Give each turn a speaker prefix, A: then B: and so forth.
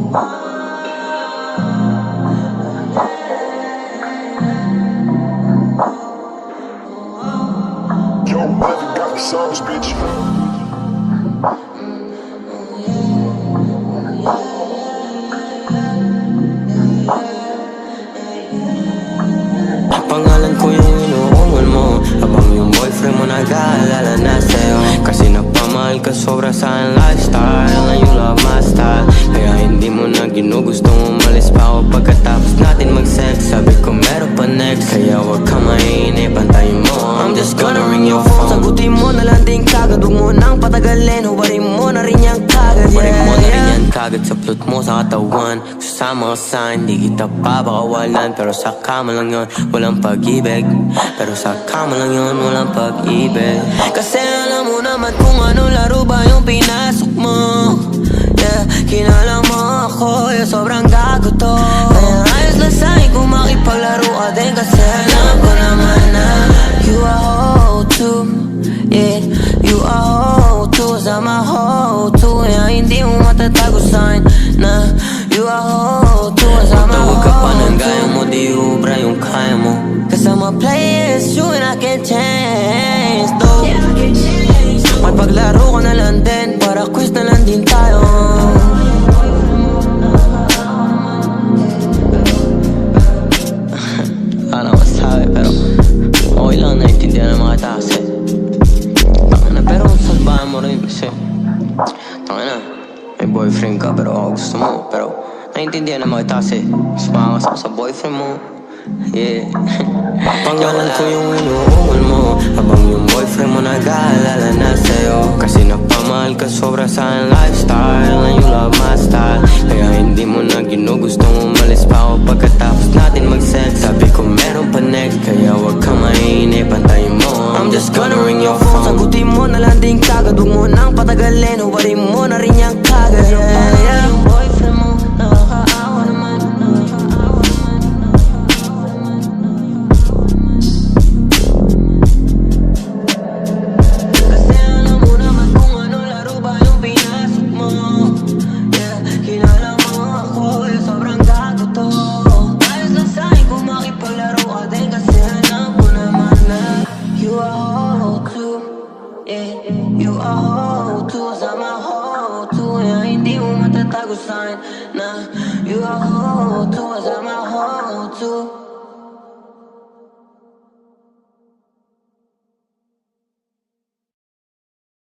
A: Yo, Evan got the sauce, bitch.
B: Pangalan ko yung inuungol mo, habang yung boyfriend mo nag-aalala na sa'yo. Kasi napamahal ka sobra sa aking lifestyle, and you love my style. Kaya hindi mo na ginugustong umalis pa ako pagkatapos natin mag-sex. Sabi ko meron pa next, kaya wag ka mainip, antayin mo. I'm just gonna ring your phone. Sagutin mo na lang din kagad, huwag mo nang patagalin. Hubarin mo na rin yan kagad, hubarin mo na rin yan kagad sa plot mo sa katawan. Sasama ka sa hindi kita papakawalan, pero sa kama lang yun, walang pag-ibig. Pero sa kama lang yun, walang pag-ibig. Kasi alam mo naman kung anong laro ba yung pinasok mo. Yeah, kinala mo ako, yeah, sobrang gago to. Kaya ayos lang sa'kin kung makipaglaro ka din. Kasi alam ko naman na you are hoe too. Yeah, you are hoe too. Sama hoe too. Yeah, hindi mo matatago sa'kin na you are hoe too. Sama hoe too. Tawag ka pa ng gaya mo, di ubra yung kaya mo. Cause I'm a player, it's you and I can't change though. Magpaglaro ka na lang din, para quiz na lang din tayo. Wala na masabi, pero okay lang, naiintindihan ng mga taxi. Tangina, pero salbahan mo rin kasi tangina, may boyfriend ka pero gusto mo. Pero naiintindihan ng mga taxi, sumama ka sa boyfriend mo. Yeah. Pangalan ko yung inuungol mo, habang yung boyfriend mo nag-aalala na sa'yo. Kasi napamahal ka sobra sa aking lifestyle, and you love my style. Kaya hindi mo na ginugustong umalis pa ako pagkatapos natin mag-sex. Sabi ko meron pa next, kaya wag ka mainip, antayin mo. I'm just gonna ring your phone. Sagutin mo na lang din kagad, huwag mo nang patagalin. Hubarin mo na rin yan kagad. Yeah. Yung boyfriend mo, nakakaawa naman. You are hoe too, sama hoe too. Yeah, hindi mo matatago sa'kin na you are hoe too, sama hoe too.